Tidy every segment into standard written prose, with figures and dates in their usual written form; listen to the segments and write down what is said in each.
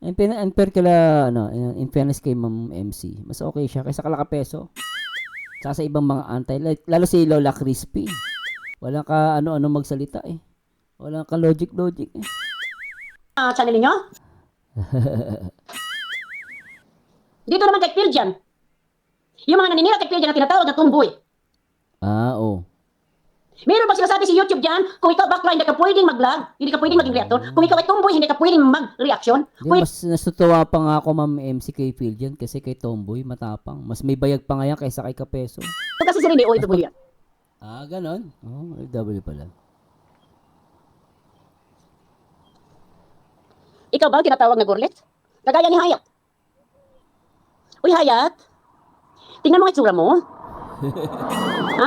Unfair kala, ano, in fairness kay Ma'am MC, mas okay siya kaysa kalakapeso. Tsaka sa ibang mga antay, lalo si Lola Crispy. Wala ka ano-ano magsalita eh. Wala ka logic eh. Channel niyo? Dito naman kay Phil dyan. Yung mga naninira kay Phil dyan na tinatawag na tumboy. Oo. Meron ba sinasabi si YouTube dyan, kung ikaw backline, hindi ka pwedeng mag-vlog, hindi ka pwedeng maging reactor. Kung ikaw ay tomboy, hindi ka pwedeng mag-reaction. Hindi, mas natutuwa pa nga ako Ma'am MC kay Phil dyan kasi kay Tomboy matapang. Mas may bayag pa nga yan kaysa kay Kapeso. Ito kasi si Rene, OFW yan. Ganon. Oh, OFW pala. Ikaw ba ang tinatawag na gorlet? Kagaya ni Hayat. Uy, Hayat, tingnan mo ang itsura mo.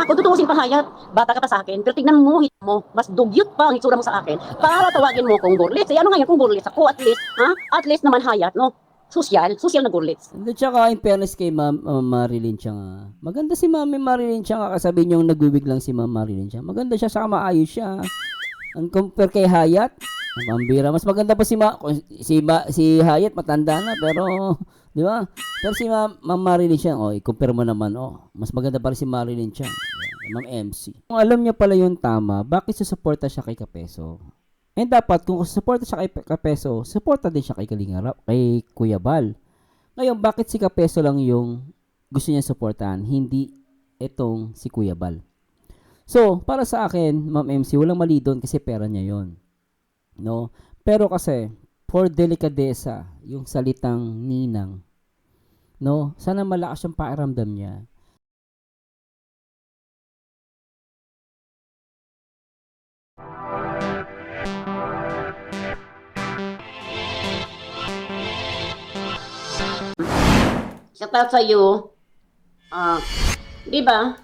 Kung tutuusin pa, Hayat, bata ka pa sa akin, pero tingnan mo, hit mo, mas dugyot pa ang itsura mo sa akin para tawagin mo kong gorlet. Ano ngayon kung gorlet ako, at least, at least naman, Hayat, no? Social na gorlet. Hindi, tsaka in fairness kay Ma'am Marilyn Chang. Maganda si Ma'am Marilyn Chang. Kasabihin niyong nagwiwig lang si Ma'am Marilyn Chang. Maganda siya, saka maayos siya. Ang compare kay Hayat, pambira. Mas maganda pa si Hayat, matanda na, pero, di ba? Pero si Ma'am Marilyn Chang, i-compare mo naman, mas maganda pa rin si Marilyn Chang. Ma'am MC. Kung alam niya pala yung tama, bakit susuporta siya kay Kapeso? And dapat, kung susuporta siya kay Kapeso, suporta din siya kay kay Kuya Bal. Ngayon, bakit si Kapeso lang yung gusto niya suportahan, hindi itong si Kuya Bal? So, para sa akin, Ma'am MC, walang mali doon kasi pera niya yon, no? Pero kasi, for delikadesa, yung salitang ninang, no? Sana malakas yung pakiramdam niya. Shout out sa iyo. Di ba?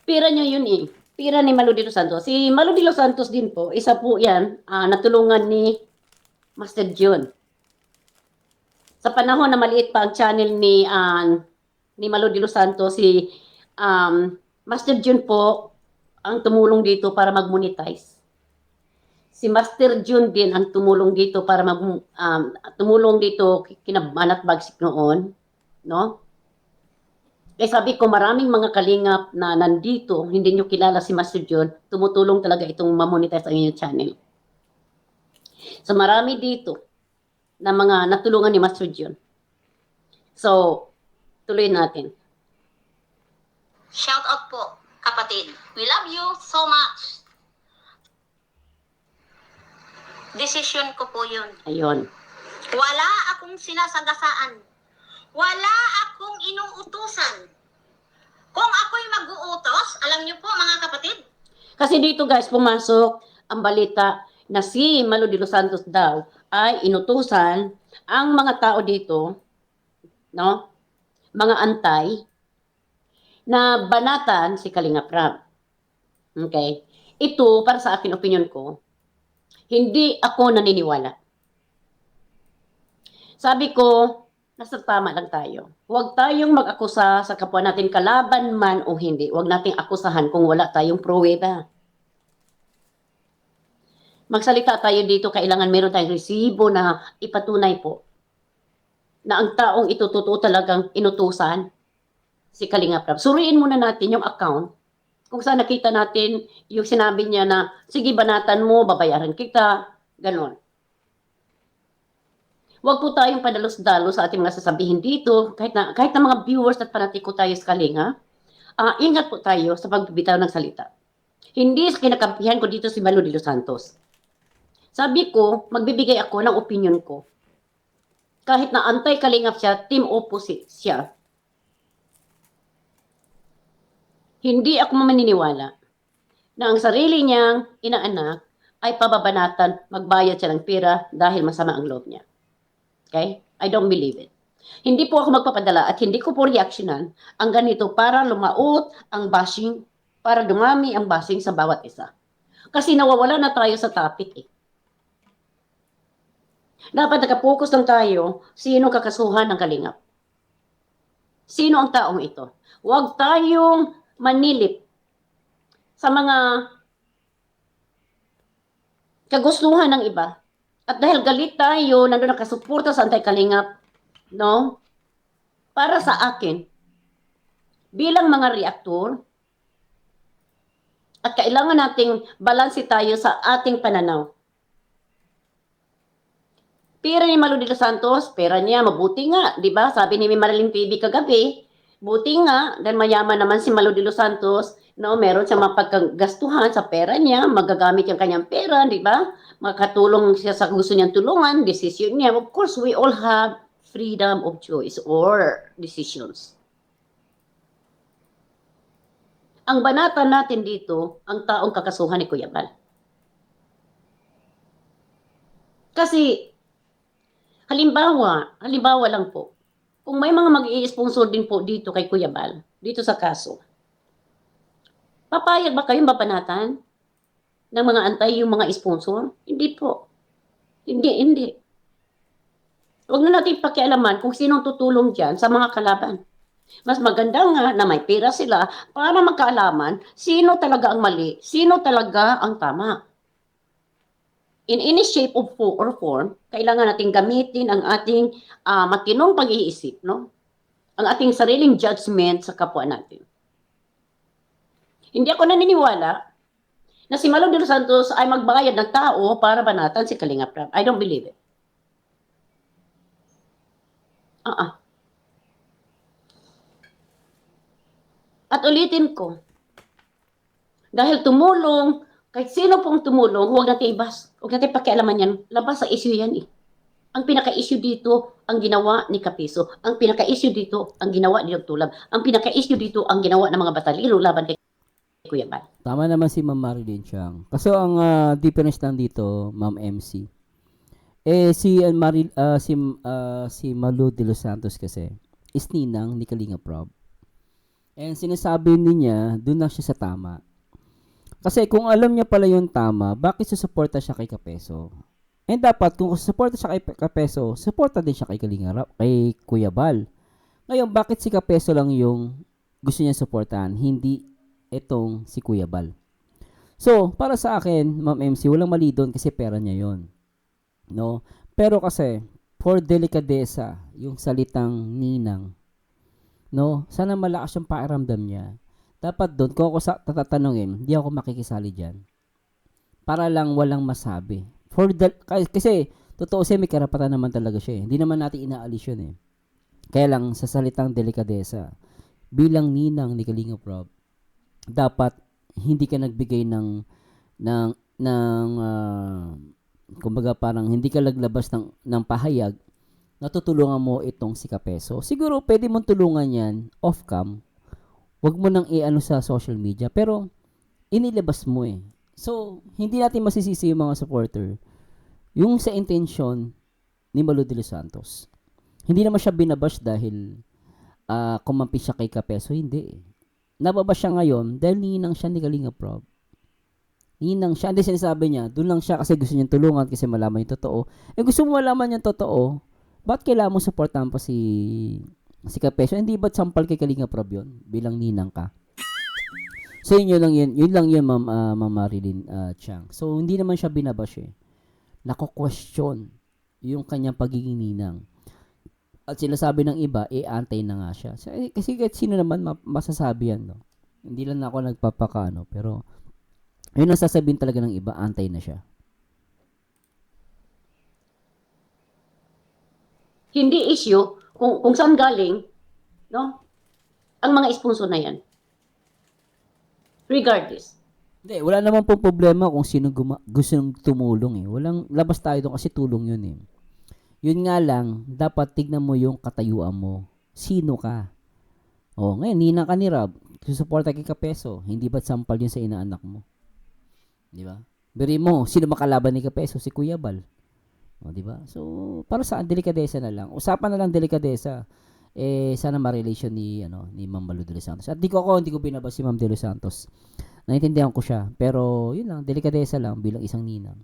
Pira niyo yun eh. Pira ni Malu de los Santos. Si Malu de los Santos din po, isa po yan, natulungan ni Master Jun. Sa panahon na maliit pa ang channel ni Malu de los Santos, si Master Jun po ang tumulong dito para mag-monetize. Si Master Jun din ang tumulong dito para tumulong dito kina Manat Bagsik noon, no? Kaya sabi ko, maraming mga kalingap na nandito, hindi nyo kilala si Master Jun, tumutulong talaga itong mamonetize ang inyong channel. So marami dito na mga natulungan ni Master Jun. So, tuloy natin. Shout out po, kapatid. We love you so much. Decision ko po yun. Ayun. Wala akong sinasagasaan. Wala akong inuutusan. Kung ako'y mag-uutos, alam niyo po mga kapatid. Kasi dito guys, pumasok ang balita na si Malu de los Santos daw ay inutusan ang mga tao dito, no? Mga antay, na banatan si Kalinga Prab. Okay? Ito, para sa akin, opinion ko, hindi ako naniniwala. Sabi ko, nasa tama lang tayo. Huwag tayong mag-akusa sa kapwa natin, kalaban man o hindi. Huwag nating akusahan kung wala tayong pruweba. Magsalita tayo dito, kailangan meron tayong resibo na ipatunay po na ang taong ito totoo talagang inutusan si Kalinga Prab. Suriin muna natin yung account kung saan nakita natin yung sinabi niya na, sige banatan mo, babayaran kita, ganon. Huwag po tayong padalos-dalos sa ating mga sasabihin dito, kahit na mga viewers at panatiko tayo sa Kalinga, ingat po tayo sa pagbibitaw ng salita. Hindi sa kinakampihan ko dito si Malu de los Santos. Sabi ko, magbibigay ako ng opinion ko. Kahit na anti-kalingap siya, team opposite siya. Hindi ako maniniwala na ang sarili niyang inaanak ay pababanatan, magbayad siya ng pera dahil masama ang loob niya. Okay? I don't believe it. Hindi po ako magpapadala at hindi ko po reactionan ang ganito para lumaot ang bashing, para dumami ang bashing sa bawat isa. Kasi nawawala na tayo sa topic eh. Dapat nakapokus lang tayo, sino kakasuhan ng kalingap. Sino ang taong ito? Huwag tayong manilip sa mga kagustuhan ng iba At dahil galit tayo, nandun nakasuporta sa Antay-Kalingap, no? Para sa akin, bilang mga reaktor, at kailangan nating balanse tayo sa ating pananaw. Pera ni Malu de los Santos, pera niya, mabuti nga, di ba? Sabi ni Marilyn PB kagabi, buti nga, dahil mayaman naman si Malu de los Santos, no, meron siya mapaggastuhan sa pera niya, magagamit yung kanyang pera, di ba? Makatulong siya sa gusto niyang tulungan, decision niya. Of course, we all have freedom of choice or decisions. Ang banatan natin dito, ang taong kakasuhan ni Kuya Bal. Kasi, halimbawa lang po, kung may mga mag-i-sponsor din po dito kay Kuya Bal, dito sa kaso, papayag ba kayong babanatan ng mga antay yung mga sponsor? Hindi po. Hindi. Huwag na natin pakialaman kung sinong tutulong dyan sa mga kalaban. Mas maganda nga na may pera sila para magkaalaman sino talaga ang mali, sino talaga ang tama. In any shape or form, kailangan natin gamitin ang ating matinong pag-iisip, no? Ang ating sariling judgment sa kapwa natin. Hindi ako naniniwala na si Malu de los Santos ay magbayad ng tao para banatan si Kalinga Prab. I don't believe it. At ulitin ko, dahil tumulong, kahit sino pong tumulong, huwag natin ibas. Huwag natin pakialaman yan. Labas sa issue yan eh. Ang pinaka-issue dito, ang ginawa ni Kapiso. Ang pinaka-issue dito, ang ginawa ni Dr. Tulab. Ang pinaka-issue dito, ang ginawa ng mga batalero laban kay Kuya Bal. Tama naman si Ma'am Marilyn Chiang. Kasi ang difference lang dito, Ma'am MC, si Malu de los Santos kasi is ninang ni Kalinga Prab. And sinasabi niya, doon na siya sa tama. Kasi kung alam niya pala yung tama, bakit susuporta siya kay Kapeso? And dapat kung susuporta siya kay Kapeso, suporta din siya kay kay Kuya Bal. Ngayon, bakit si Kapeso lang yung gusto niya suportahan, hindi itong si Kuya Bal? So, para sa akin, Ma'am MC, walang mali doon kasi pera niya yon, no? Pero kasi, for delikadesa, yung salitang ninang, no? Sana malakas yung pakiramdam niya. Dapat doon, kung ako tatanungin, hindi ako makikisali dyan. Para lang walang masabi. Kasi, totoo siya, may karapatan naman talaga siya. Hindi naman natin inaalis yun eh. Kaya lang, sa salitang delikadesa, bilang ninang ni Kalinga Prab, dapat hindi ka nagbigay kumbaga parang hindi ka naglabas ng pahayag na tutulungan mo itong si Kapeso. Siguro pwede mong tulungan yan off-cam. Huwag mo nang i-ano sa social media. Pero, inilabas mo eh. So, hindi natin masisisi yung mga supporter. Yung sa intention ni Malu de los Santos. Hindi naman siya binabash dahil kumampi siya kay Kapeso. Hindi eh. Nababash siya ngayon dahil ninang siya ni Kalinga Prab. Ninang siya. Hindi sinasabi niya, doon lang siya kasi gusto niyang tulungan kasi malaman yung totoo. Gusto mo malaman yung totoo, ba't kailangan mo supportahan pa si Kapeso? Hindi ba't sampal kay Kalinga Prab yun bilang ninang ka? So yun lang yun Ma'am Marilyn Chiang. So hindi naman siya binabash eh. Nako-question yung kanyang pagiging ninang. At sila sabi ng iba, antay na nga siya. Kasi kahit sino naman masasabi yan, no? Hindi lang ako nagpapakaano, pero yun ang sasabihin talaga ng iba, antay na siya. Hindi issue kung saan galing, no? Ang mga sponsor na yan. Regardless. Hindi, wala naman pong problema kung sino gusto nang tumulong eh. Walang labas tayo doon kasi tulong yun eh. Yun nga lang, dapat tignan mo yung katayuan mo. Sino ka? Ngayon, ninang ka ni Rob, susuporta kay Kapeso. Hindi ba't sampal yun sa inaanak mo? Di ba? Biri mo, sino makalaban ni Kapeso? Si Kuya Bal. Di ba? So, para saan? Delikadesa na lang. Usapan na lang delikadesa. Sana ma-relation ni Ma'am Malu de los Santos. At hindi ko binabas si Ma'am de los Santos. Naintindihan ko siya. Pero, yun lang, delikadesa lang bilang isang ninang.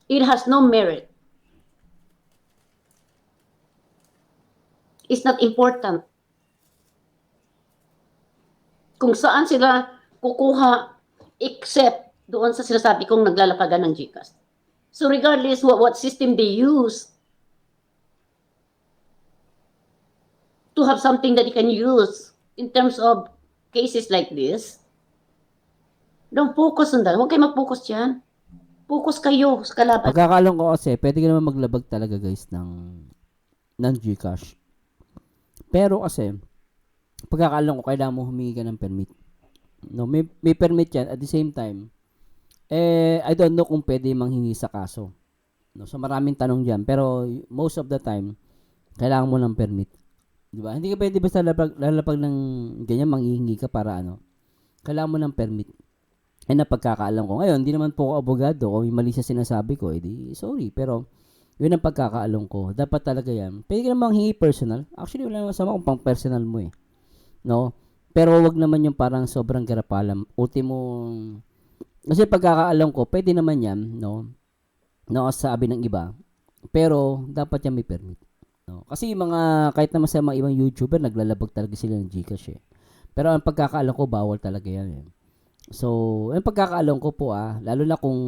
It has no merit. It's not important. Kung saan sila kukuha except doon sa sinasabi kong naglalapagan ng GCash. So regardless what system they use, to have something that you can use in terms of cases like this, don't focus on that. Huwag kayo mag-focus dyan. Focus kayo sa kalaban. Pagkakalam ko kasi, pwede ka naman maglabag talaga guys ng GCash. Pero kasi, pagkakalam ko, kailangan mo humingi ka ng permit. No, may permit yan. At the same time, I don't know kung pwede manghingi sa kaso. No, so maraming tanong dyan. Pero most of the time, kailangan mo ng permit. Di ba? Hindi ka pwede basta lalapag ng ganyan, manghihingi ka para ano. Kailangan mo ng permit. Na pagkakaalam ko. Ngayon, hindi naman po ako abogado. Kung mali sa sinasabi ko, edi sorry. Pero, yun ang pagkakaalam ko. Dapat talaga yan. Pwede ka namang hingi personal. Actually, wala naman sama kung pang personal mo eh. No? Pero wag naman yung parang sobrang garapalam. Ultimo, kasi pagkakaalam ko, pwede naman yan, no? No, sabi ng iba. Pero, dapat yan may permit. No? Kasi mga, kahit naman sa mga ibang YouTuber, naglalabag talaga sila ng Gcash eh. Pero ang pagkakaalam ko, bawal talaga yan eh. So, ang pagkakaalam ko po lalo na kung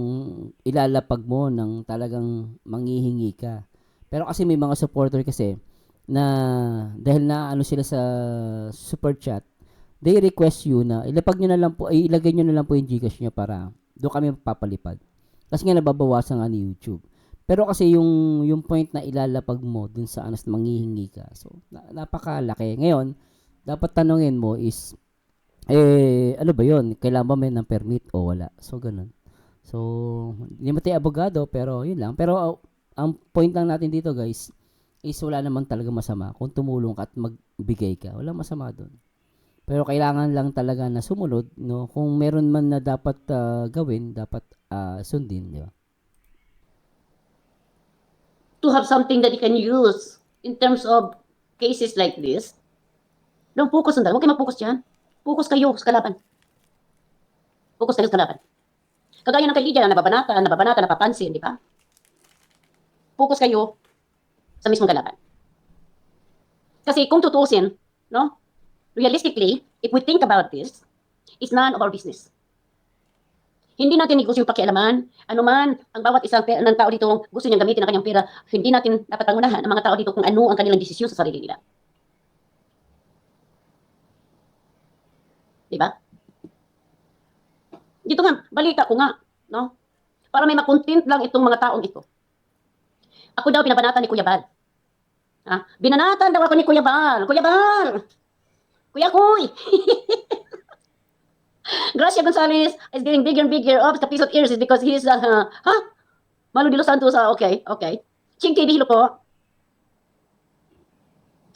ilalapag mo ng talagang manghihingi ka. Pero kasi may mga supporter kasi na dahil na ano sila sa super chat, they request you na ilapag nyo na lang po, ilagay nyo na lang po yung Gcash nyo para doon kami papalipad. Kasi nga nababawasan nga ni YouTube. Pero kasi yung point na ilalapag mo dun sa anas na manghihingi ka. So, napakalaki. Ngayon, dapat tanungin mo is ano ba yun? Kailangan ba may ng permit o wala? So, ganun. So, hindi mo tayo abogado, pero yun lang. Pero, ang point lang natin dito, guys, is wala naman talaga masama. Kung tumulong ka at magbigay ka, wala masama doon. Pero, kailangan lang talaga na sumunod, no? Kung meron man na dapat gawin, dapat sundin, di ba? To have something that you can use in terms of cases like this, don't focus on that. Huwag kayo mag-focus dyan. Focus kayo sa kalaban. Focus kayo sa kalaban. Kagaya ng kay Lydia na nababanata, napapansin, di ba? Focus kayo sa mismong kalaban. Kasi kung tutusin, no? Realistically, if we think about this, it's none of our business. Hindi natin negosyo yung pakialaman. Ano man, ang bawat isang ng tao dito gusto niyang gamitin ang kanyang pera, hindi natin dapat pangunahan ang mga tao dito kung ano ang kanilang desisyon sa sarili nila. Diba? Dito nga, balita ko nga, no? Para may makontent lang itong mga taong ito. Ako daw pinabanatan ni Kuya Bal. Binanatan daw ako ni Kuya Bal. Kuya Bal! Kuya Kuy! Gracia Gonzalez is getting bigger and bigger of the piece of ears is because he's, Malu de los Santos, okay. Ching TV, hilo po.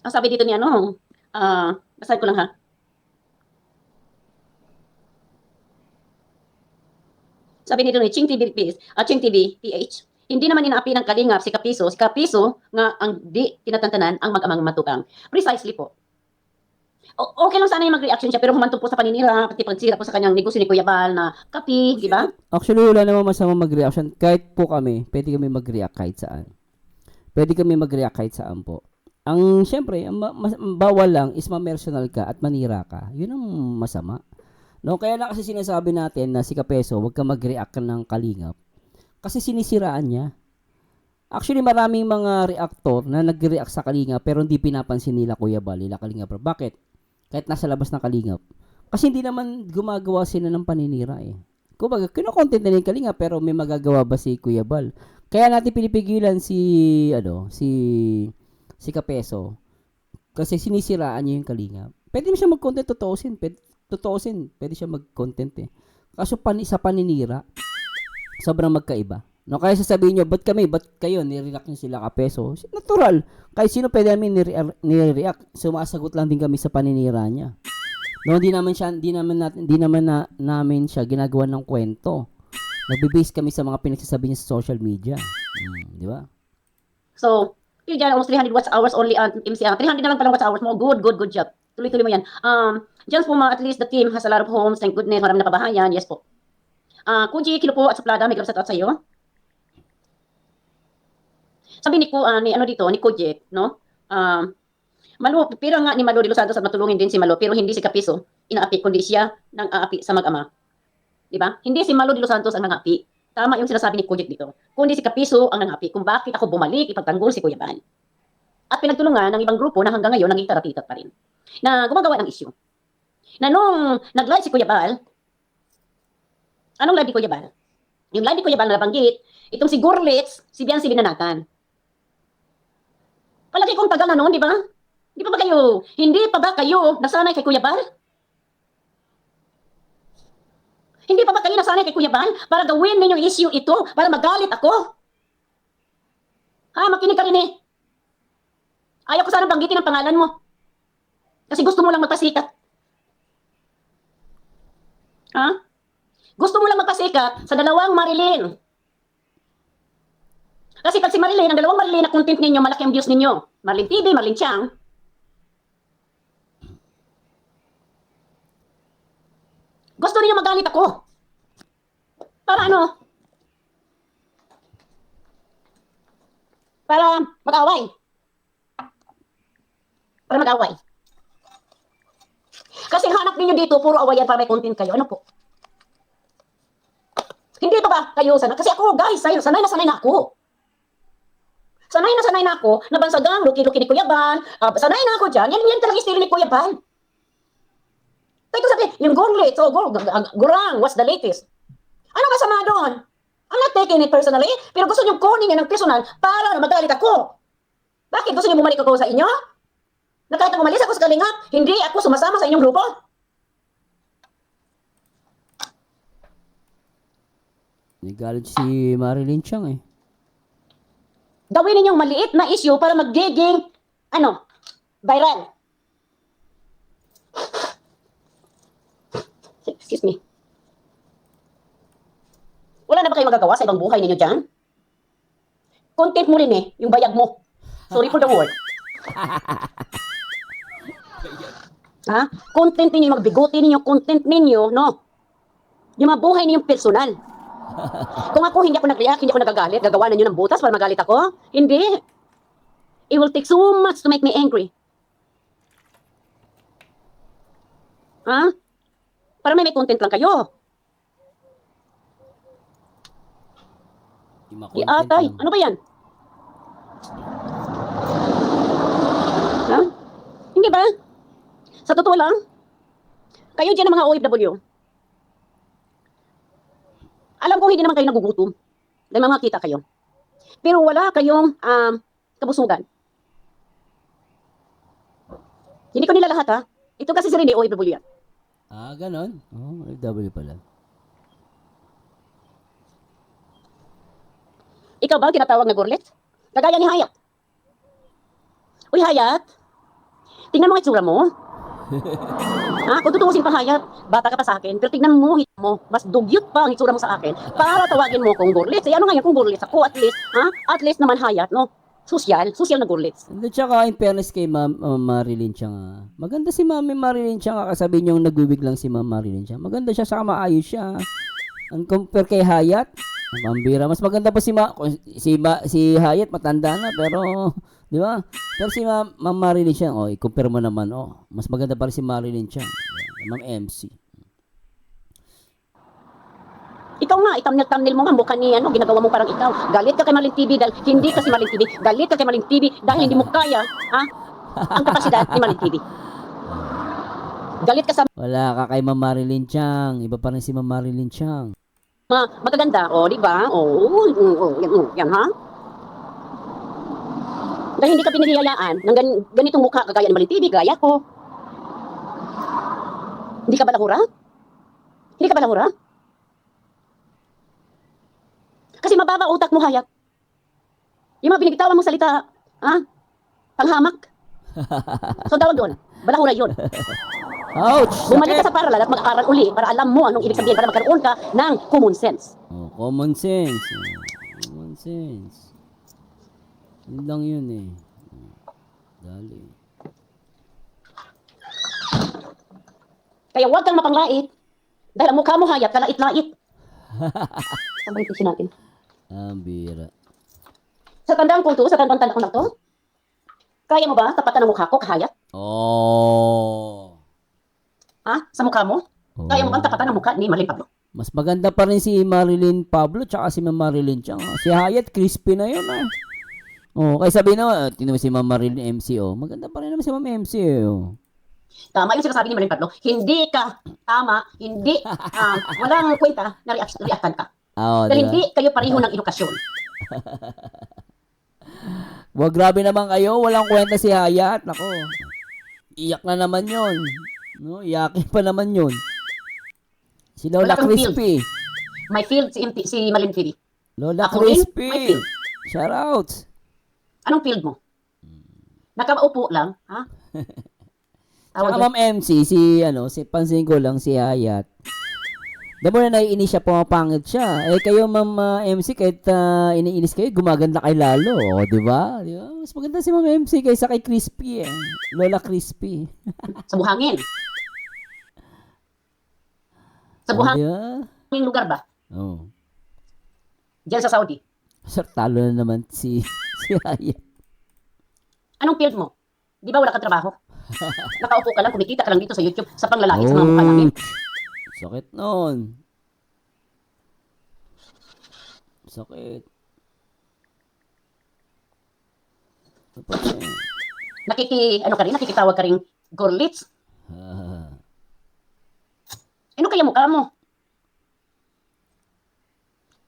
Ang sabi dito ni basahin ko lang ha. Sabi nito ni Ching TV PH, hindi naman inaapi ng kalingap si Kapiso nga ang di tinatantanan ang mag-amang matukang. Precisely po. Okay lang sana yung mag-reaction siya, pero humantong po sa paninira, pati pagsira po sa kanyang negosyo ni Kuya Bal na kapi, di ba? Actually, wala naman masama mag-reaction. Kahit po kami, pwede kami mag-react kahit saan. Pwede kami mag-react kahit saan po. Ang, syempre, ang bawal lang is ma-personal ka at manira ka. Yun ang masama. No, kaya lang kasi sinasabi natin na si Kapeso, wag ka mag-react ng kalingap. Kasi sinisiraan niya. Actually, maraming mga reactor na nag-react sa kalingap pero hindi pinapansin nila Kuya Bal, nila kalingap. Bakit? Kahit nasa labas ng kalingap. Kasi hindi naman gumagawa sila ng paninira eh. Kumbaga, kino-content na yung kalingap pero may magagawa ba si Kuya Bal? Kaya natin pinipigilan si Kapeso. Kasi sinisiraan niya yung kalingap. Pwede mo siya mag-content, pwede siya mag-content eh. Kaso sa paninira, sobrang magkaiba. No, kaya sasabihin nyo, ba't kayo, nireact nyo sila Kapeso? Natural. Kahit sino pwede namin nire-react. Sumasagot lang din kami sa paninira niya. No, di naman namin siya ginagawa ng kwento. Nagbe-base kami sa mga pinagsasabi niya sa social media. Di ba? So, yun dyan, almost 300 watch hours only on MCR. 300 na lang palang watch hours mo. Good job. Tuloy-tuloy mo yan. Diyos po at least the team has a lot of homes. Thank goodness, maraming napabahayan. Yes po. Kuji, Kilo po at Suplada, may kapsat at sa'yo. Sabi ni Kuji, no? Malu, pero nga ni Malu de los Santos at matulungin din si Malu, pero hindi si Kapiso inaapi, kundi siya nang aapi sa mag-ama. Di ba? Hindi si Malu de los Santos ang nang-aapi, Tama yung sinasabi ni Kujik dito. Kundi si Kapiso ang nanghapi kung bakit ako bumalik ipagtanggol si Kuya Bal. At pinagtulungan ng ibang grupo na hanggang ngayon naging taratitat pa rin. Na gumagawa ng issue. Na nung nag-live si Kuya Bal, anong live ni Kuya Bal? Yung live ni Kuya Bal na nabanggit, itong si Gorlitz, si Biancy Binanatan. Palagi kong tagal na noon, di ba? Hindi pa ba kayo nasanay kay Kuya Bal? Hindi pa ba kayo nasanay kay Kuya Bal para gawin ninyong issue ito, para magalit ako? Ha, makinig ka rin eh. Ayaw ko sana banggitin ang pangalan mo. Kasi gusto mo lang magpasikat. Ha? Gusto mo lang magpasikat sa dalawang Marilyn. Kasi pag si Marilyn, ang dalawang Marilyn na content ninyo, malaki ang views ninyo. Marlin TV, Marlin Chiang. Gusto niyo magalit ako. Para ano? Para mag-away. Para mag-away. Kasi hanap ninyo dito, puro awayan para may content kayo. Ano po? Hindi pa ba kayo sanay? Kasi ako, guys, sanay na ako. Sanay na ako na bansagang, luki-luki ni Kuya Bal. Sanay na ako dyan. Yan talagang estilo ni Kuya Bal. Tayo sabi, yung Gorlitz, Gurang, what's the latest? Ano masama doon? I'm not taking it personally, pero gusto nyo kunin yan ng personal para magalit ako. Bakit? Gusto nyo bumalik ako sa inyo? Na kahit umalis ako sa Kalingap, hindi ako sumasama sa inyong grupo? Nagalit si Marilyn Chiang eh. Gawin ninyong maliit na issue para magiging, viral. Excuse me. Wala na ba kayo magagawa sa ibang buhay ninyo dyan? Content mo rin eh, yung bayag mo. Sorry for the word. Ha? Content ninyo, magbigote ninyo, content ninyo, no? Yung mga buhay ninyong personal. Kung ako hindi ako nag-react, hindi ako nagagalit, gagawa ninyo ng butas para magalit ako? Hindi. It will take so much to make me angry. Ha? Para may content lang kayo. Di atay. Ano ba yan? Ha? Hindi ba? Sa totoo lang, kayo dyan ang mga OFW. Alam ko hindi naman kayo nagugutom. Dahil mga kita kayo. Pero wala kayong kabusugan. Hindi ko nila lahat ha. Ito kasi si Rene OFW yan. Ganon? Oh, FW pala. Ikaw ba tinatawag na Gorlitz? Kagaya ni Hayat. Uy Hayat, tingnan mo ang itsura mo. Kung tutuusin pa Hayat, bata ka pa sa akin, pero tingnan mo, mas dugyot pa ang itsura mo sa akin para tawagin mo kong Gorlitz. Ano ngayon kung Gorlitz ako, at least, at least naman Hayat, no? Social na Gorlitz. And tsaka in fairness kay Marilyn Chiang, maganda si Mami Marilyn Chiang, kasabi niyong nagubig lang si Ma'am Marilyn Chiang. Maganda siya, saka maayos siya. Ang compare kay Hayat, pambira, mas maganda pa si Hayat, matanda na, pero, di ba? Pero si Ma'am Marilyn Chiang, i-compare mo naman, mas maganda pa rin si Marilyn Chiang. Ma'am MC. Ikaw nga, thumbnail mo nga, mukha ni ginagawa mo parang ikaw. Galit ka kay Marlin TV dahil hindi ka si Marlin TV. Galit ka kay Marlin TV dahil hindi mo kaya, ang kapasidad ni Marlin TV. Galit ka sa Wala ka kay Ma'am Marilyn Chiang. Iba pa rin si Ma'am Marilyn Chiang. magaganda, di ba? Yan ha? Dahil hindi ka pinagiyayaan ng ganitong mukha kagaya ni Marlin TV, gaya ko. Hindi ka balahura? Hindi ka balahura? Kasi mababa utak mo, Hayat. Yung mga binibitawan mong salita, panghamak. So tawag doon, balahura yun. Ouch! Bumalik ka sa paralan at mag-aaral uli para alam mo anong ibig sabihin, para magkaroon ka ng common sense. Common sense. Common sense. Yun lang yun eh. Dali. Kaya huwag kang mapanglait. Dahil ang mukha mo, Hayat, kalait-lait. Sabay tisin natin. Bira. Sa tandaan ko to, sa tandaan ko na to, kaya mo ba tapatan ang mukha ko, Hayat? Oh. Sa mukha mo? Kaya mo bang tapatan ang mukha ni Marlin Pablo? Mas maganda pa rin si Marilyn Pablo tsaka si Ma'am Marilyn Chang. Si Hayat, crispy na yun eh. Oh, kaya sabi na, tinan mo si Ma'am Marilyn MC, oh. Maganda pa rin naman si Ma'am MC, oh. Tama yung sinasabi ni Marilyn Pablo. Hindi ka tama, hindi, walang kwenta na reactan ka. Oh, Dahil diba? hindi kayo pareho ng edukasyon. Wag, grabe naman kayo. Walang kwenta si Hayat. Nako. Iyak na naman yon. No, iyakin pa naman yon. Si Lola Wala kang Crispy. May field si Marilyn Phoebe. Lola Ako rin, Crispy. may field. Shout out. Anong field mo? Nakaupo lang, ha? Saka Tawag Ma'am MC, si pansin ko lang si Hayat. Damo na naiinis siya, pumapangit siya. Eh kayo Ma'am MC, kahit iniinis kayo, gumaganda kay lalo. O, di ba? Di ba? Mas maganda si Ma'am MC kaysa kay Crispy eh. Lola Crispy. sa buhangin. Sa O, buhangin di ba? lugar ba? Oh. Diyan sa Saudi. Sir, talo na naman si Hayat. Anong field mo? Di ba wala kang trabaho? Nakaupo ka lang, kumikita ka lang dito sa YouTube sa panglalait sa mga mukha namin. Sakit nun. Sakit. Dapat siya. Nakikitawag ka rin, Gorlitz. Ah. Ano kaya mukha mo?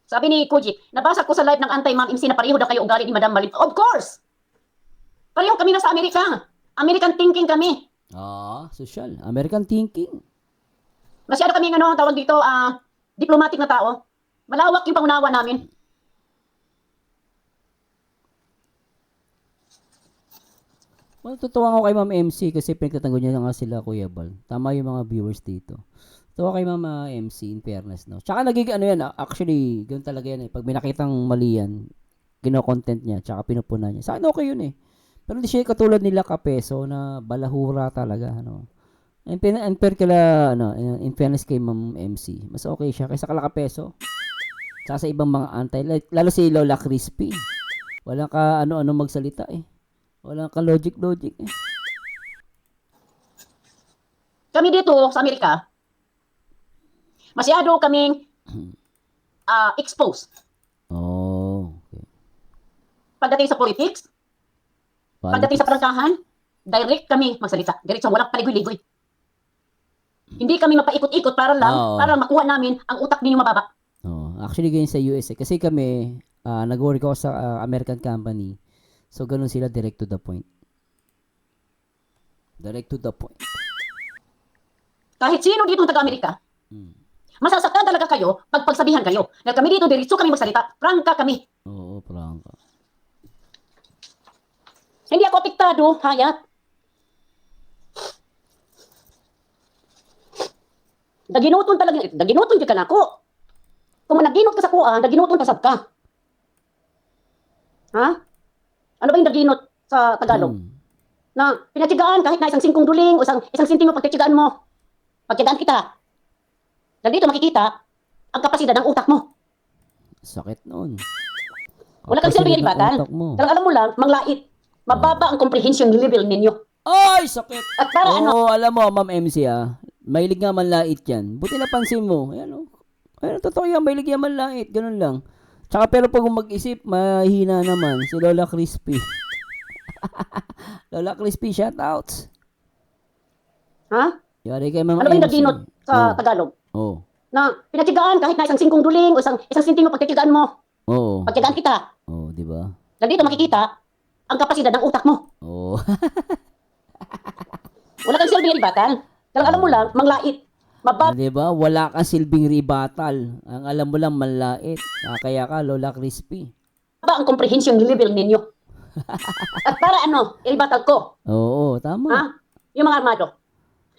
Sabi ni Koji, nabasa ko sa live ng Anti-Ma'am MC na pareho daw kayo ugali ni Madam Malim. Of course! Pareho kami na sa Amerika. American thinking kami. Social. American thinking. Masyado kami ang tawag dito, diplomatic na tao. Malawak yung pangunawa namin. Well, tutuwa ako kay Ma'am MC kasi pinagtatanggol niya na nga sila, Kuya Bal. Tama yung mga viewers dito. Tuwa kay Ma'am MC, in fairness, no? Tsaka actually, ganoon talaga yan eh. Pag may nakitang mali yan, kino-content niya, tsaka pinupunan niya. Sa akin okay yun eh. Pero hindi siya katulad nila Kapeso na balahura talaga, ano. In fairness kay Ma'am MC, mas okay siya kaysa kala Kapeso. Tsaka sa ibang mga antay, lalo si Lola Crispy. Walang ka ano-ano magsalita eh. Walang ka logic eh. Kami dito sa Amerika, masyado kaming exposed. Oh, okay. Pagdating sa politics, pagdating sa prangkahan, direct kami magsalita. Diretso, walang paligoy-ligoy. Hindi kami mapaikot-ikot para lang makuha namin ang utak ninyo mababa. Oh, actually ganyan sa US eh. Kasi kami, nag-work ako sa American company. So, ganun sila, direct to the point. Direct to the point. Kahit sino dito taga-Amerika, masasaktan talaga kayo pag pagsabihan kayo. Dahil kami dito, diretso kami magsalita. Prangka kami. Oo, prangka. Hindi ako apektado, Hayat. Daginuton di ka na ako. Kung naginot ka sa kuha, daginuton ka sab ka. Ha? Ano ba yung daginot sa Tagalog? Na pinatigaan kahit na isang singkong duling o isang sinting mo pagtitigaan mo. Pagtigaan kita. Dahil dito makikita ang kapasidad ng utak mo. Sakit nun. Wala kang silbing ibatan. Talagang alam mo lang, manglait. Mababa ang comprehension level ninyo. Ay, sakit! At para Oo, alam mo, Ma'am MC mahilig nga manlait yan. Buti napansin mo. Ayan o. Ayun, totoo yan, mahilig yan manlait. Ganun lang. Tsaka pero pag mag-isip, mahina naman. Si Lola Crispy. Lola Crispy, shoutouts. Ha? Yari kay Ma'am Ano ba yung MC. daginot sa Tagalog? Oo. Na pinatigaan kahit na isang singkong duling o isang sinting mo pagtitigaan mo. Oo. Pagtigaan kita. Oo, di ba? Dahil dito makikita ang kapasidad ng utak mo. Oo. Wala kang silbing ibatan. Talagang alam mo lang, manglait. Mababa Di ba? Wala kang silbing ribatal. Ang alam mo lang, manlait. Kaya ka, Lola Crispy. ang comprehension level ninyo. At para i-battle ko. Oo, tama. Ha? Yung mga armado.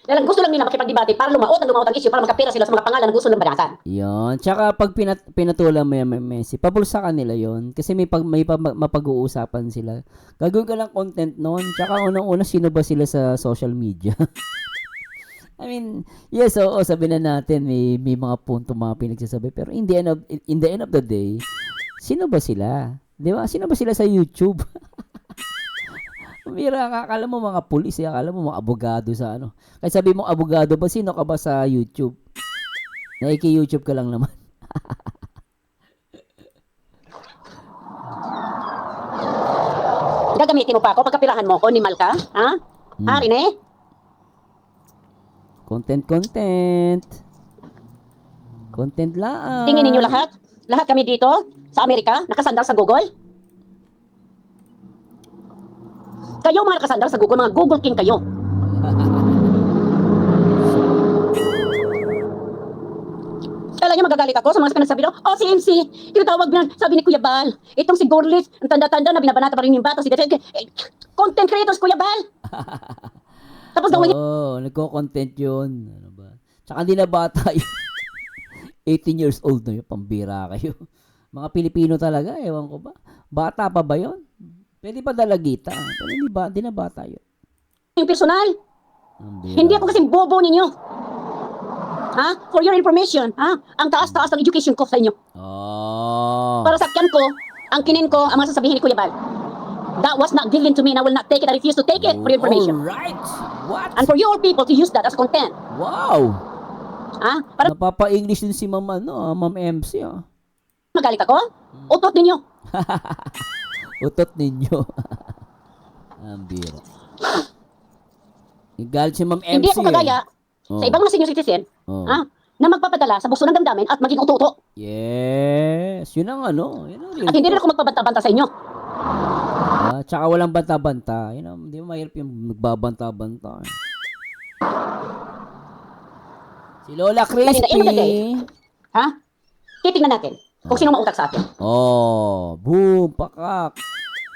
Dahil gusto lang nila makipagdebate para lumaot ang issue, para makapira sila sa mga pangalan na gusto ng banatan. Yon. Tsaka pag pinatulan mo yan, Messi, pabulsa ka nila yon. Kasi may mapag-uusapan sila. Gagawin ka lang content noon. Tsaka unang-una, sino ba sila sa social media? I mean, yes, oo, sabi na natin, may mga punto, mga pinagsasabi. Pero in the end of the day, sino ba sila? Di ba? Sino ba sila sa YouTube? Mira, akala mo mga pulis, akala mo mga abogado sa Kaya sabi mo abogado ba, sino ka ba sa YouTube? Naiki-YouTube ka lang naman. Gagamitin mo pa ako pagkapirahan mo ko ni Malka? Ha? Ha, Rene? Content. Content lang. Tingin ninyo lahat? Lahat kami dito sa Amerika, nakasandal sa Google? Kayo mga nakasandal sa Google, mga Google King kayo. Kala niyo magagalit ako sa mga pinagsabi daw, oh si MC, tinatawag na, sabi ni Kuya Bal, itong si Gorlis, ang tanda-tanda na binabanata pa rin yung bata, si Dede, content creators Kuya Bal. Tapos daw, Nagko-content yun. Ano ba? Tsaka hindi na bata yun. 18 years old na yun. Pambira kayo. Mga Pilipino talaga. Ewan ko ba. Bata pa ba yun? Pwede pa dalagita. Pero hindi na bata yun. yung personal. Pambira. Hindi ako kasing bobo ninyo. Ha? For your information, ha? Ang taas-taas ng education ko sa inyo. Oh. Para sakyan ko, ang kinin ko, ang mga sasabihin ni Kuya Bal. That was not given to me and I will not take it. I refuse to take it for your information. Alright. What? And for your people to use that as content. Wow. Ha? Para Napapa-English din si Ma'am, Ma'am MC, ah. magalit ako, utot ninyo. Utot ninyo. Ambira. Galit si Ma'am MC. Hindi ako kagaya sa ibang mga senior citizen, ha? Na magpapadala sa bukso ng damdamin at maging ututo. Yes. Yun ang Yun ang real At hindi rin talk. ako magpabanta-banta sa inyo. Tsaka walang banta-banta. Hindi mo mahirap yung nagbabanta-banta. Si Lola At in the end of the day, Crispy. ha? Titingnan natin kung sino mautak sa atin. Oh, boom, pakak.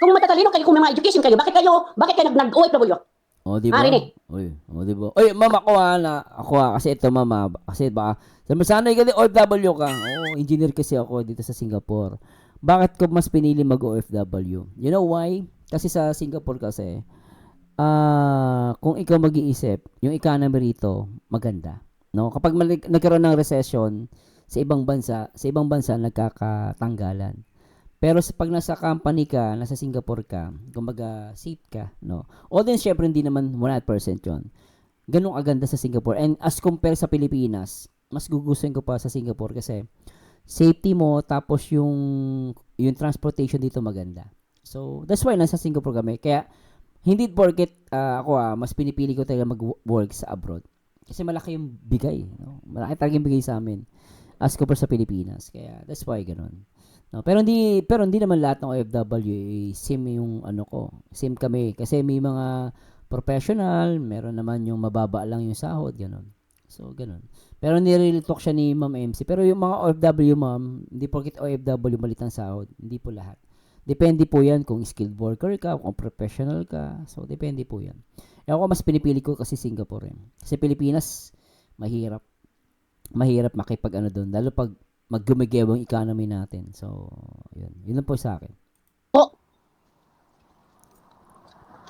Kung matatalino kayo, kung may mga education kayo, bakit kayo nag-OFW? Oh, di ba? Rinig. Oy, di ba? Oy, ma'am, ako kasi ito, mama, kasi baka, sanay ka din, OFW ka. Oh, engineer kasi ako dito sa Singapore. Bakit ko mas pinili mag-OFW? You know why? Kasi sa Singapore kasi, kung ikaw mag-iisip, yung economy rito, maganda. No? Kapag nagkaroon ng recession, sa ibang bansa nagkakatanggalan. Pero pag nasa company ka, nasa Singapore ka, kumbaga safe ka, no? Although syempre hindi naman 100% 'yon. Ganun kaganda sa Singapore. And as compare sa Pilipinas, mas gugustuhin ko pa sa Singapore kasi safety mo tapos yung transportation dito maganda. So, that's why nasa Singapore kami. Kaya hindi porket mas pinipili ko talaga mag-work sa abroad. Kasi malaki yung bigay, no? Malaki talaga yung bigay sa amin as compare sa Pilipinas. Kaya that's why ganun. No, pero hindi naman lahat ng OFW same yung same kami kasi may mga professional, meron naman yung mababa lang yung sahod, ganun. So ganun. Pero ni-real talk siya ni Ma'am MC. Pero yung mga OFW, ma'am, hindi porket OFW malit ang sahod, hindi po lahat. Depende po 'yan kung skilled worker ka, kung professional ka. So depende po 'yan. Ako mas pinipili ko kasi Singapore. Kasi Pilipinas mahirap makipag doon, lalo pag maggumigewang economy natin. So, yun. Yun lang po sa akin. Po.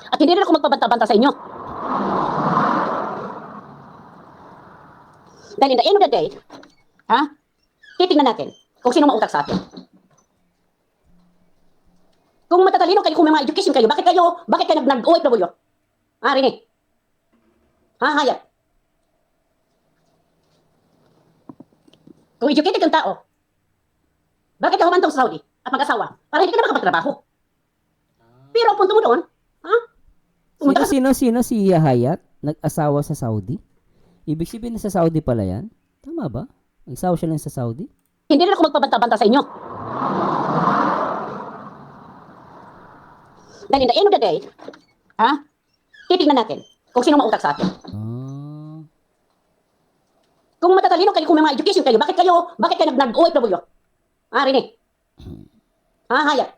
At hindi rin ako magpabanta-banta sa inyo. Dahil in the end of the day, ha? Titingnan natin kung sino mautak sa atin. Kung matatalino kayo, kung may mga education kayo, bakit kayo nag-OFW? Ha, Rene? Ha, Hayat? Kung educated kang tao, bakit ka humantong sa Saudi at mag-asawa? Para hindi ka na makapagtrabaho. Pero ang punto mo doon, ha? Pumunta ka Sino si Hayat? Nag-asawa sa Saudi? Ibig sabihin na sa Saudi pala yan? Tama ba? Nag-asawa siya lang sa Saudi? Hindi rin ako magpabanta-banta sa inyo. Dahil in the end of the day, ha? Titingnan natin kung sino mautak sa atin. Kung matatalino kayo, kung may mga education kayo, bakit kayo nag-OFW? Ha, Rene? Ha, Hayat?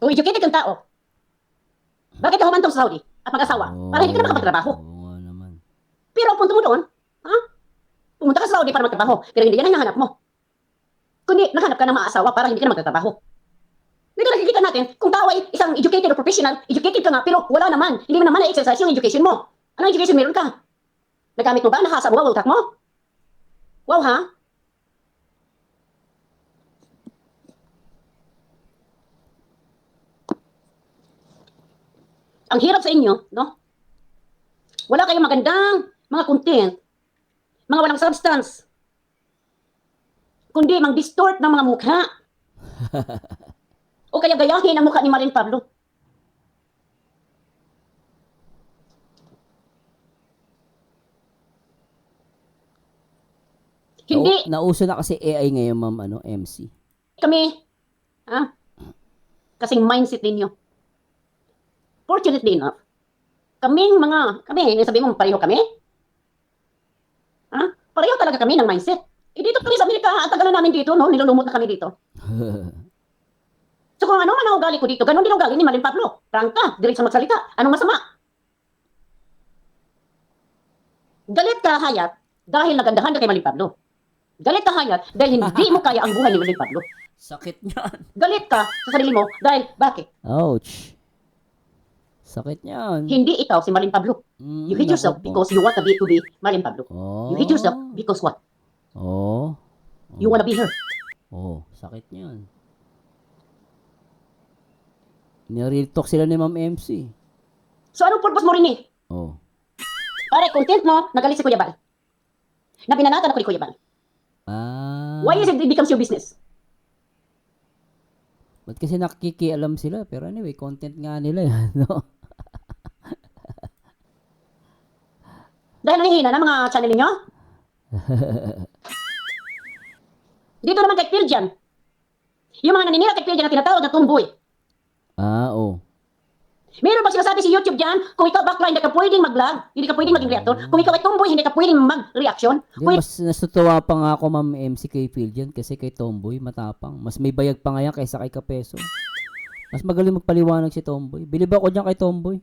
Kung educated kang tao, bakit ka humantong sa Saudi at mag-asawa? Para hindi ka na makapagtrabaho. Oo naman. Pero ang punto mo doon, ha? Pumunta ka sa Saudi para magtrabaho, pero hindi yan ang hinahanap mo. Kundi nahanap ka ng mga asawa para hindi ka na magtatrabaho. Dito nakikita natin, kung tao ay isang educated or professional, educated ka nga, pero wala naman, hindi mo naman na-exercise yung education mo. Anong education meron ka? Nagamit mo ba? Nahasa mo ba utak mo? Wow, ha? Ang hirap sa inyo, no? Wala kayong magandang mga content, mga walang substance, kundi mang-distort ng mga mukha. O kaya gayahin ang mukha ni Marin Pablo. Hindi Nauso na kasi AI ngayon, ma'am, MC. kami, ha? Kasing mindset ninyo. Fortunately enough, kami, sabi mo, pareho kami? Ha? Pareho talaga kami ng mindset. Eh, dito kami sa Amerika, ang tagal na namin dito, no? Nilulumot na kami dito. So kung ano man ang ugali ko dito, ganun din ang ugali ni Marin Pablo. Prangka, diretso magsalita. Anong masama? Galit ka, Hayat, dahil nagandahan ka kay Marin Pablo. Galit ka, Hayat, dahil hindi mo kaya ang buhay ni Marin Pablo. Sakit niyan. Galit ka sa sarili mo dahil, bakit? Ouch. Sakit niyan. Hindi ikaw si Marin Pablo. You hate yourself Naku po. because you want to be Marin Pablo. Oh. You hate yourself because what? Oh. You want to be her. Oh, sakit niyan. Nire-real talk sila ni Ma'am MC. So anong purpose mo rin eh? Oh. Pare, content mo, nagalit si Kuya Bal. Na binanatan ako ni Kuya Bal. Ah. Why is it becomes your business? Ba't kasi nakikialam sila? Pero anyway, content nga nila yan, no? Dahil nanghihina ng mga channel niyo? Dito naman kay Phil dyan. Yung mga naninira kay Phil dyan na tinatawag na tumboy. Ah, oh. Meron ba sinasabi si YouTube dyan, kung ikaw bakla, hindi ka pwedeng mag-vlog, hindi ka pwedeng maging reactor, kung ikaw ay tumboy, hindi ka pwedeng mag-reaction, Di, mas natutuwa pa nga ako, Ma'am MC, kay Phil dyan kasi kay Tomboy, matapang. Mas may bayag pa nga yan kaysa kay Kapeso. Mas magaling magpaliwanag si Tomboy. Bilib ako dyan kay Tomboy.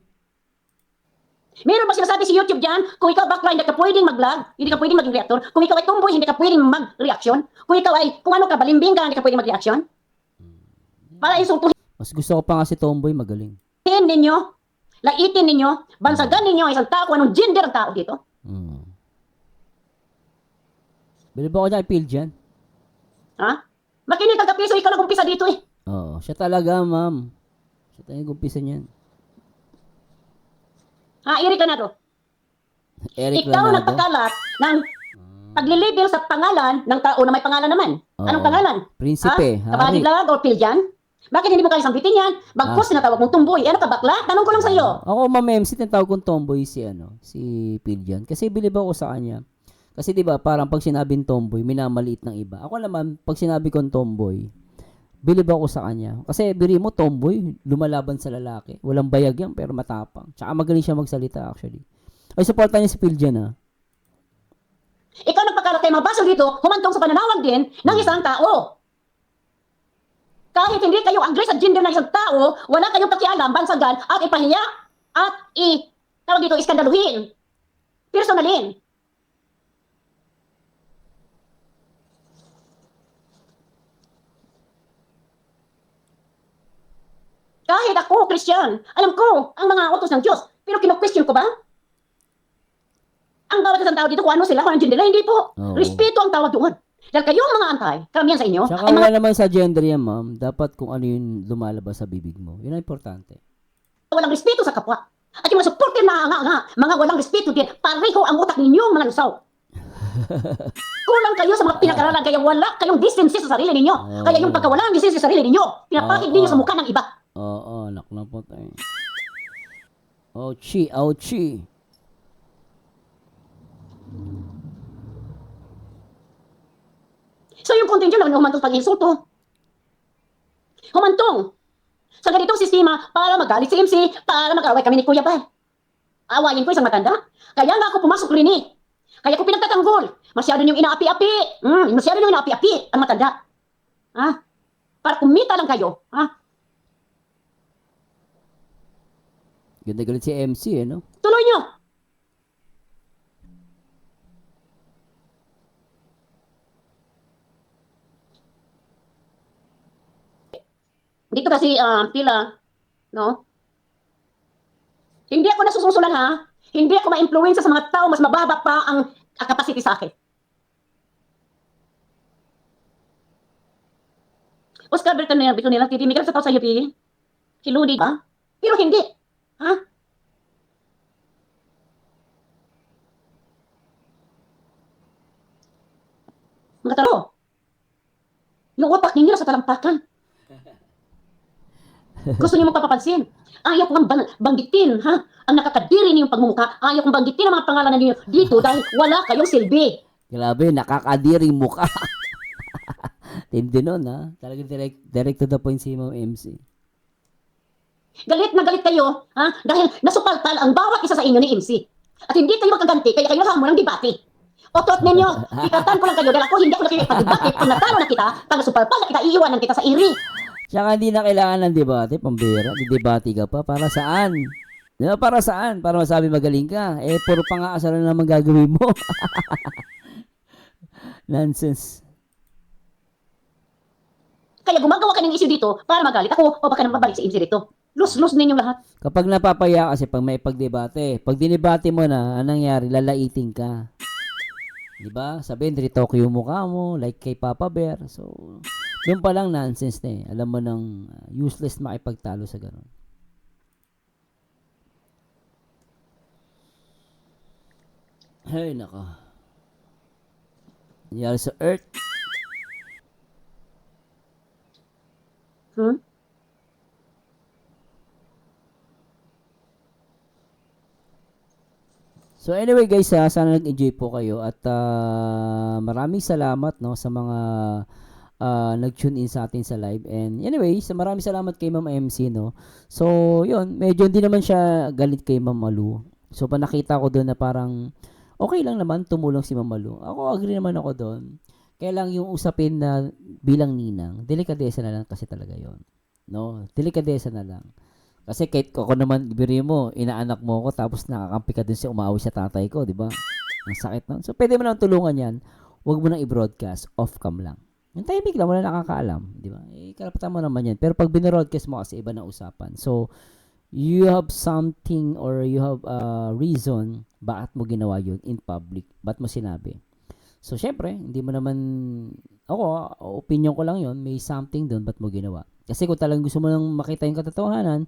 meron ba sinasabi si YouTube dyan, kung ikaw bakla, hindi ka pwedeng mag-vlog, hindi ka pwedeng maging reactor, kung ikaw ay tumboy, hindi ka pwedeng mag-reaction, kung ikaw ay, kung ano ka, balimbing ka, hindi ka pwedeng mag-reaction? Para insultuhin Mas gusto ko pa nga si Tomboy, magaling. ninyo, laitin ninyo, bansagan ninyo ang isang tao, kung anong gender ang tao dito. Bilib ako dyan kay Phil dyan. Ha? Makinig ka kapiso, ikaw nag-umpisa dito eh. Oo, siya talaga, ma'am. Siya talaga nag-umpisa niyan. Ha, iri ka na to. Eric Ikaw Lanado. nagpakalat ng paglilibel sa pangalan ng tao na may pangalan naman. Anong Oo. pangalan? Prinsipe, Ha? Kapatid hari. lang o Piljan? Bakit hindi mo kaya sambitin yan? Bagkos tinatawag mong tumboy. Ano ka bakla? Tanong ko lang sa'yo. Ako, Ma'am MC, tinatawag kong tomboy si Phil dyan. Kasi bilib ako sa kanya. Kasi 'di ba, parang pag sinabing tomboy, minamaliit ng iba. Ako naman, pag sinabi kong tomboy, bilib ako sa kanya. Kasi biri mo, tomboy, lumalaban sa lalaki. Walang bayag yan, pero matapang. Tsaka magaling siya magsalita actually. Ay, supportan niya si Phil dyan, ha? Ikaw nagpakalat kay mga baso dito, humantong sa pananawag din ng isang tao. Kahit hindi kayo agree sa gender ng isang tao, wala kayong pakialam, bansagan, at ipahiya, at tawag dito, iskandaluhin. Personalin. Kahit ako, Christian, alam ko ang mga utos ng Diyos, pero kino-question ko ba? Ang bawat isang tao dito, kung ano sila, kung ano gender, hindi po. Oo. Respeto ang tawag doon. Dahil kayong mga antay, karamihan sa inyo, Tsaka ay mga wala naman sa gender yan, ma'am. Dapat kung ano yung lumalabas sa bibig mo. Yun ang importante. walang respeto sa kapwa. At yung mga supporter na mga walang respeto din, pareho ang utak ninyong mga lusaw. Kulang kayo sa mga pinag-aralan, kaya wala kayong decency sa sarili ninyo. Kaya yung pagkawalang decency sa sarili ninyo, pinapakit ninyo sa mukha ng iba. Oo, anak na po tayo. Ouchie, ouchie. So yung content yun naman humantong pag-insulto. Humantong sa ganitong sistema para magalit si MC, para mag-away kami ni Kuya Bal. Awayin ko isang matanda. Kaya nga ako pumasok rin eh. Kaya ko pinagtatanggol. Masyado niyong inaapi-api. Masyado niyong inaapi-api ang matanda. Ha? Para kumita lang kayo. Ha? Ganda galit si MC, no? Tuloy niyo. Dito kasi pila, no? Hindi ako nasususulan ha. Hindi ako ma-influence sa mga tao mas mababa pa ang capacity sa akin. Oscar Bertonella, titimigil sa tao sa UP. Si Ludi ba? Pero hindi. Ha? Yung utak ninyo nasa talampakan. Gusto niyo magpapapansin. Ayaw kong banggitin, ha? Ang nakakadiri niyong pagmumukha. Ayaw kong banggitin ang mga pangalan ninyo dito dahil wala kayong silbi. Grabe, nakakadiring mukha. Tindi nun, ha? Talagang direct to the point si Ma'am MC. Galit na galit kayo, ha? Dahil nasupaltal ang bawat isa sa inyo ni MC. At hindi kayo makaganti, kaya kayo naghamon ng debate. Otot ninyo, ikatan ko lang kayo dahil ako hindi ako nakikipag-debate. Kung natalo na kita, pag nasupaltal na kita, iiwanan kita sa iri. Tsaka hindi na kailangan ng debate, pambira. Didebate ka pa. Para saan? Di ba, para saan? Para masabi magaling ka. Eh, puro pang-aasar na naman gagawin mo. Nonsense. Kaya gumagawa ka ng issue dito para magalit ako o baka nang mabalik sa MC dito. Lose ninyong lahat. Kapag napapaya kasi pag may pagdebate, pag dinebate mo na, anong nangyari? Lalaiting ka. Di ba? Sabihin, ritoke yung mukha mo, like kay Papa Bear. So, doon pa lang nonsense na eh. Alam mo nang useless makipagtalo sa ganun. Ay, nako. Nangyari sa Earth. Hmm? So anyway guys, sana nag-enjoy po kayo at maraming salamat no sa mga nag-tune in sa atin sa live. And anyway, maraming salamat kay Ma'am MC no. So, yun, medyo hindi naman siya galit kay Ma'am Malu. So, pa nakita ko doon na parang okay lang naman tumulong si Ma'am Malu. Ako agree naman ako doon. Kaya lang yung usapin na bilang ninang, delikadesa na lang kasi talaga 'yon. No, delikadesa na lang. Kasi kahit ako naman, ibigay mo, inaanak mo ako, tapos nakakampi ka dun sa umaawi sa tatay ko, di ba? Ang sakit nun. So, pwede mo lang tulungan yan. Huwag mo nang i-broadcast. Off-cam lang. Yung timing lang, wala nakakaalam. Di ba? Eh, karapatan mo naman yan. Pero pag binroadcast mo kasi, iba na usapan. So, you have something or you have a reason bakit mo ginawa yun in public. Ba't mo sinabi? So, syempre, hindi mo naman, ako, opinion ko lang yun, may something doon, ba't mo ginawa? Kasi kung talagang gusto mo lang makita yung katotohanan,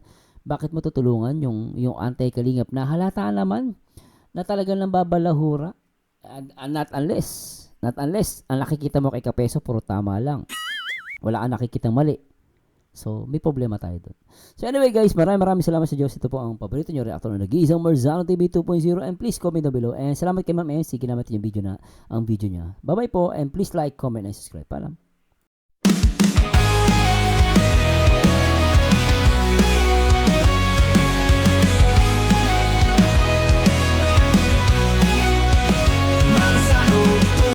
bakit mo tutulungan yung anti-kalingap na halata naman na talagang nambabalahura? Not unless ang nakikita mo kay Kapeso puro tama lang. Wala kang nakikitang mali. So, may problema tayo doon. So, anyway guys, maraming salamat sa Diyos. Ito po ang paborito nyo reactor na nag-iisang Marzano TV 2.0 and please comment down below. And salamat kay Ma'am MC, ginamit yung video niya. Bye-bye po and please like, comment, and subscribe. Paalam.